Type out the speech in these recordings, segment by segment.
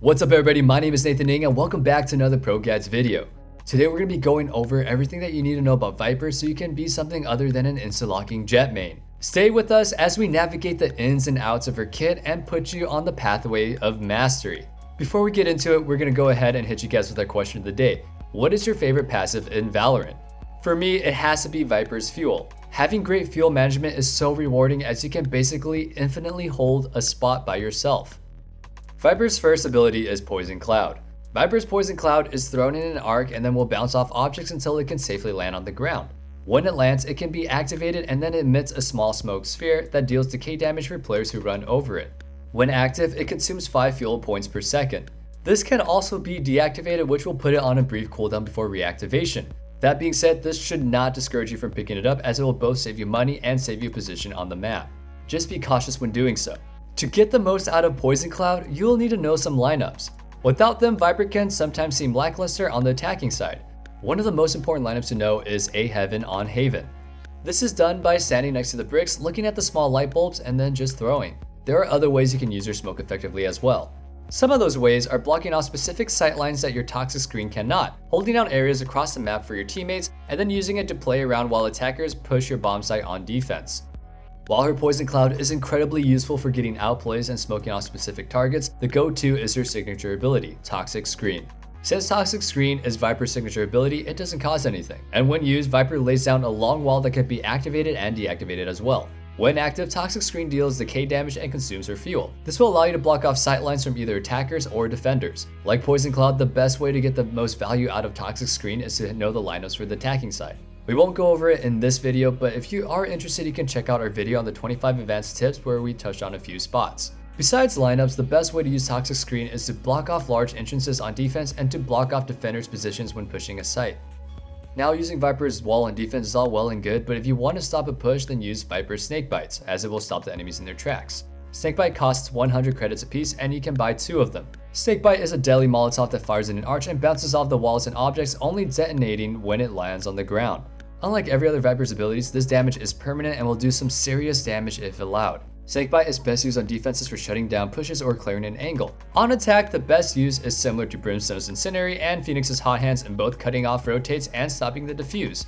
What's up everybody, my name is Nathan Ng and welcome back to another ProGuides video. Today we're going to be going over everything that you need to know about Viper so you can be something other than an insta-locking jet main. Stay with us as we navigate the ins and outs of her kit and put you on the pathway of mastery. Before we get into it, we're going to go ahead and hit you guys with our question of the day. What is your favorite passive in Valorant? For me, it has to be Viper's Fuel. Having great fuel management is so rewarding as you can basically infinitely hold a spot by yourself. Viper's first ability is Poison Cloud. Viper's Poison Cloud is thrown in an arc and then will bounce off objects until it can safely land on the ground. When it lands, it can be activated and then emits a small smoke sphere that deals decay damage for players who run over it. When active, it consumes 5 fuel points per second. This can also be deactivated, which will put it on a brief cooldown before reactivation. That being said, this should not discourage you from picking it up as it will both save you money and save you position on the map. Just be cautious when doing so. To get the most out of Poison Cloud, you will need to know some lineups. Without them, Viper can sometimes seem lackluster on the attacking side. One of the most important lineups to know is A Heaven on Haven. This is done by standing next to the bricks, looking at the small light bulbs, and then just throwing. There are other ways you can use your smoke effectively as well. Some of those ways are blocking off specific sightlines that your toxic screen cannot, holding out areas across the map for your teammates, and then using it to play around while attackers push your bomb site on defense. While her Poison Cloud is incredibly useful for getting outplays and smoking off specific targets, the go-to is her signature ability, Toxic Screen. Since Toxic Screen is Viper's signature ability, it doesn't cost anything, and when used, Viper lays down a long wall that can be activated and deactivated as well. When active, Toxic Screen deals decay damage and consumes her fuel. This will allow you to block off sightlines from either attackers or defenders. Like Poison Cloud, the best way to get the most value out of Toxic Screen is to know the lineups for the attacking side. We won't go over it in this video, but if you are interested, you can check out our video on the 25 advanced tips where we touched on a few spots. Besides lineups, the best way to use Toxic Screen is to block off large entrances on defense and to block off defenders' positions when pushing a site. Now, using Viper's wall on defense is all well and good, but if you want to stop a push, then use Viper's Snake Bites, as it will stop the enemies in their tracks. Snakebite costs 100 credits apiece and you can buy 2 of them. Snakebite is a deadly Molotov that fires in an arch and bounces off the walls and objects, only detonating when it lands on the ground. Unlike every other Viper's abilities, this damage is permanent and will do some serious damage if allowed. Snakebite is best used on defenses for shutting down pushes or clearing an angle. On attack, the best use is similar to Brimstone's Incendiary and Phoenix's Hot Hands in both cutting off rotates and stopping the defuse.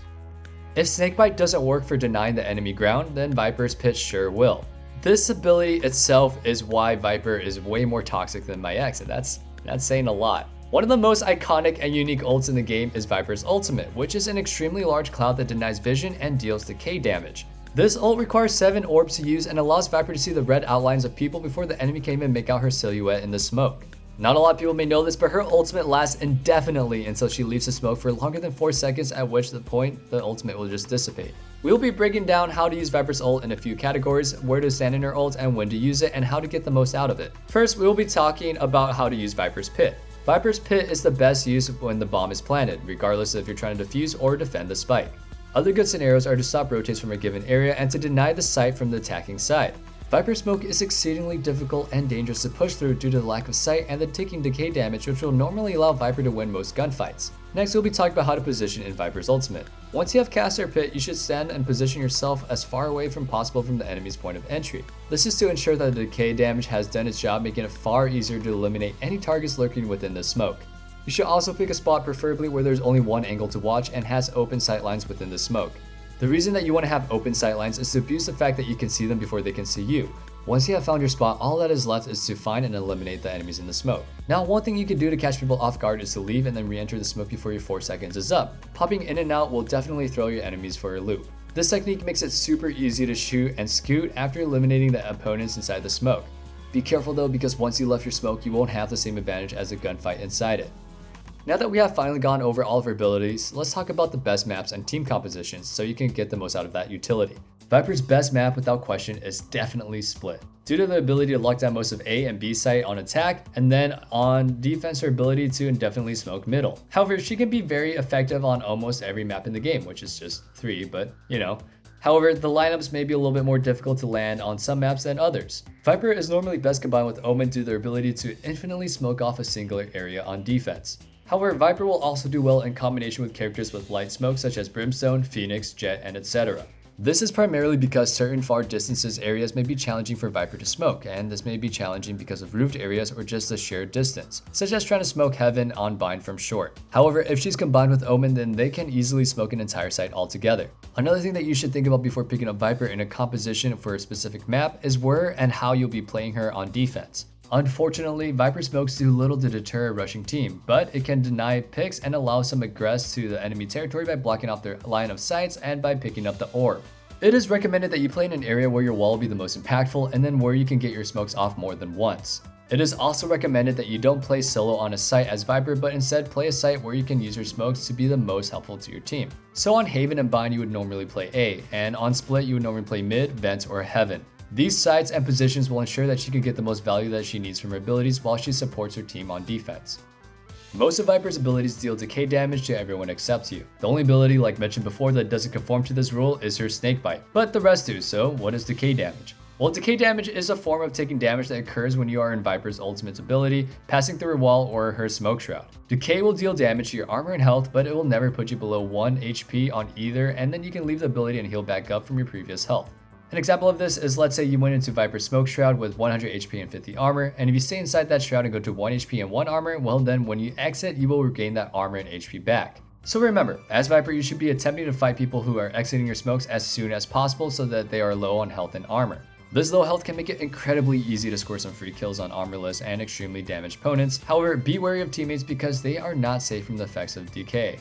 If Snakebite doesn't work for denying the enemy ground, then Viper's Pit sure will. This ability itself is why Viper is way more toxic than my ex, and that's saying a lot. One of the most iconic and unique ults in the game is Viper's Ultimate, which is an extremely large cloud that denies vision and deals decay damage. This ult requires 7 orbs to use and allows Viper to see the red outlines of people before the enemy can even make out her silhouette in the smoke. Not a lot of people may know this, but her ultimate lasts indefinitely until she leaves the smoke for longer than 4 seconds, at which point the ultimate will just dissipate. We'll be breaking down how to use Viper's ult in a few categories, where to stand in her ult and when to use it, and how to get the most out of it. First, we will be talking about how to use Viper's Pit. Viper's Pit is the best use when the bomb is planted, regardless if you're trying to defuse or defend the spike. Other good scenarios are to stop rotates from a given area and to deny the site from the attacking side. Viper Smoke is exceedingly difficult and dangerous to push through due to the lack of sight and the ticking decay damage, which will normally allow Viper to win most gunfights. Next, we'll be talking about how to position in Viper's ultimate. Once you have cast her pit, you should stand and position yourself as far away from possible from the enemy's point of entry. This is to ensure that the decay damage has done its job, making it far easier to eliminate any targets lurking within the smoke. You should also pick a spot preferably where there's only one angle to watch and has open sightlines within the smoke. The reason that you want to have open sightlines is to abuse the fact that you can see them before they can see you. Once you have found your spot, all that is left is to find and eliminate the enemies in the smoke. Now, one thing you can do to catch people off guard is to leave and then re-enter the smoke before your 4 seconds is up. Popping in and out will definitely throw your enemies for a loop. This technique makes it super easy to shoot and scoot after eliminating the opponents inside the smoke. Be careful though, because once you left your smoke, you won't have the same advantage as a gunfight inside it. Now that we have finally gone over all of our abilities, let's talk about the best maps and team compositions so you can get the most out of that utility. Viper's best map without question is definitely Split. Due to the ability to lock down most of A and B site on attack, and then on defense her ability to indefinitely smoke middle. However, she can be very effective on almost every map in the game, which is just 3, but you know. However, the lineups may be a little bit more difficult to land on some maps than others. Viper is normally best combined with Omen due to their ability to infinitely smoke off a singular area on defense. However, Viper will also do well in combination with characters with light smoke such as Brimstone, Phoenix, Jet, and etc. This is primarily because certain far distances areas may be challenging for Viper to smoke, and this may be challenging because of roofed areas or just the sheer distance, such as trying to smoke Heaven on Bind from short. However, if she's combined with Omen, then they can easily smoke an entire site altogether. Another thing that you should think about before picking up Viper in a composition for a specific map is where and how you'll be playing her on defense. Unfortunately, Viper smokes do little to deter a rushing team, but it can deny picks and allow some aggress to the enemy territory by blocking off their line of sights and by picking up the orb. It is recommended that you play in an area where your wall will be the most impactful and then where you can get your smokes off more than once. It is also recommended that you don't play solo on a site as Viper, but instead play a site where you can use your smokes to be the most helpful to your team. So on Haven and Bind you would normally play A, and on Split you would normally play Mid, Vent, or Heaven. These sites and positions will ensure that she can get the most value that she needs from her abilities while she supports her team on defense. Most of Viper's abilities deal decay damage to everyone except you. The only ability, like mentioned before, that doesn't conform to this rule is her snake bite, but the rest do. So what is decay damage? Well, decay damage is a form of taking damage that occurs when you are in Viper's ultimate ability, passing through her wall or her smoke shroud. Decay will deal damage to your armor and health, but it will never put you below 1 HP on either, and then you can leave the ability and heal back up from your previous health. An example of this is, let's say you went into Viper's smoke shroud with 100 HP and 50 armor, and if you stay inside that shroud and go to 1 HP and 1 armor, well then when you exit you will regain that armor and HP back. So remember, as Viper you should be attempting to fight people who are exiting your smokes as soon as possible so that they are low on health and armor. This low health can make it incredibly easy to score some free kills on armorless and extremely damaged opponents. However, be wary of teammates because they are not safe from the effects of decay.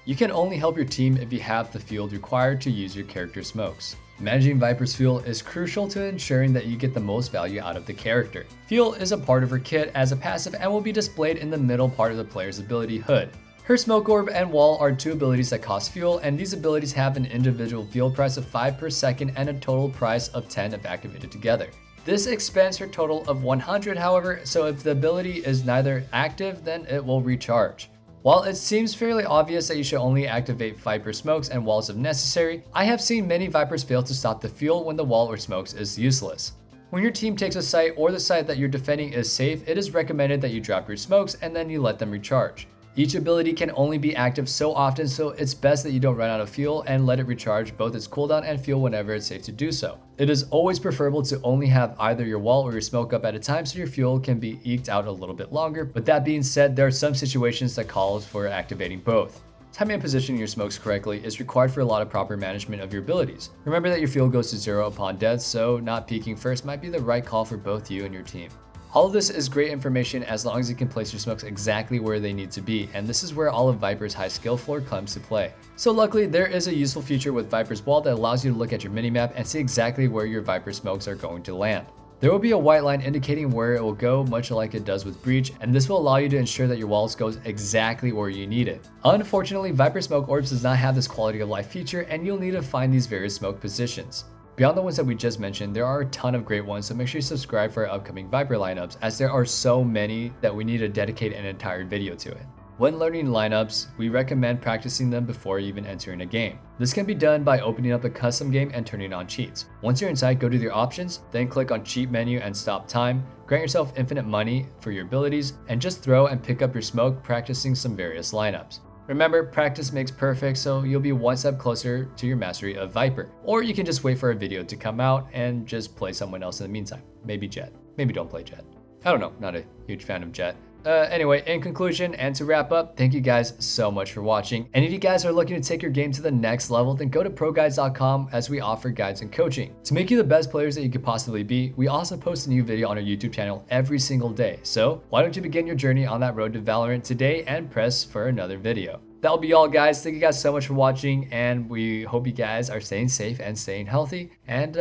You can only help your team if you have the field required to use your character smokes. Managing Viper's fuel is crucial to ensuring that you get the most value out of the character. Fuel is a part of her kit as a passive and will be displayed in the middle part of the player's ability hood. Her smoke orb and wall are two abilities that cost fuel, and these abilities have an individual fuel price of 5 per second and a total price of 10 if activated together. This expends her total of 100, however, so if the ability is neither active, then it will recharge. While it seems fairly obvious that you should only activate Viper smokes and walls if necessary, I have seen many Vipers fail to stop the fuel when the wall or smokes is useless. When your team takes a site or the site that you're defending is safe, it is recommended that you drop your smokes and then you let them recharge. Each ability can only be active so often, so it's best that you don't run out of fuel and let it recharge both its cooldown and fuel whenever it's safe to do so. It is always preferable to only have either your wall or your smoke up at a time so your fuel can be eked out a little bit longer, but that being said, there are some situations that calls for activating both. Timing and positioning your smokes correctly is required for a lot of proper management of your abilities. Remember that your fuel goes to 0 upon death, so not peeking first might be the right call for both you and your team. All of this is great information as long as you can place your smokes exactly where they need to be, and this is where all of Viper's high skill floor comes to play. So luckily, there is a useful feature with Viper's wall that allows you to look at your minimap and see exactly where your Viper smokes are going to land. There will be a white line indicating where it will go, much like it does with Breach, and this will allow you to ensure that your walls goes exactly where you need it. Unfortunately, Viper Smoke Orbs does not have this quality of life feature, and you'll need to find these various smoke positions. Beyond the ones that we just mentioned, there are a ton of great ones, so make sure you subscribe for our upcoming Viper lineups, as there are so many that we need to dedicate an entire video to it. When learning lineups, we recommend practicing them before even entering a game. This can be done by opening up a custom game and turning on cheats. Once you're inside, go to your options, then click on cheat menu and stop time, grant yourself infinite money for your abilities, and just throw and pick up your smoke, practicing some various lineups. Remember, practice makes perfect, so you'll be one step closer to your mastery of Viper. Or you can just wait for a video to come out and just play someone else in the meantime. Maybe Jett. Maybe don't play Jett. I don't know, not a huge fan of Jett. Anyway, in conclusion and to wrap up, thank you guys so much for watching. And if you guys are looking to take your game to the next level, then go to ProGuides.com as we offer guides and coaching. To make you the best players that you could possibly be, we also post a new video on our YouTube channel every single day. So why don't you begin your journey on that road to Valorant today and press for another video. That'll be all, guys. Thank you guys so much for watching, and we hope you guys are staying safe and staying healthy and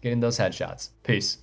getting those headshots. Peace.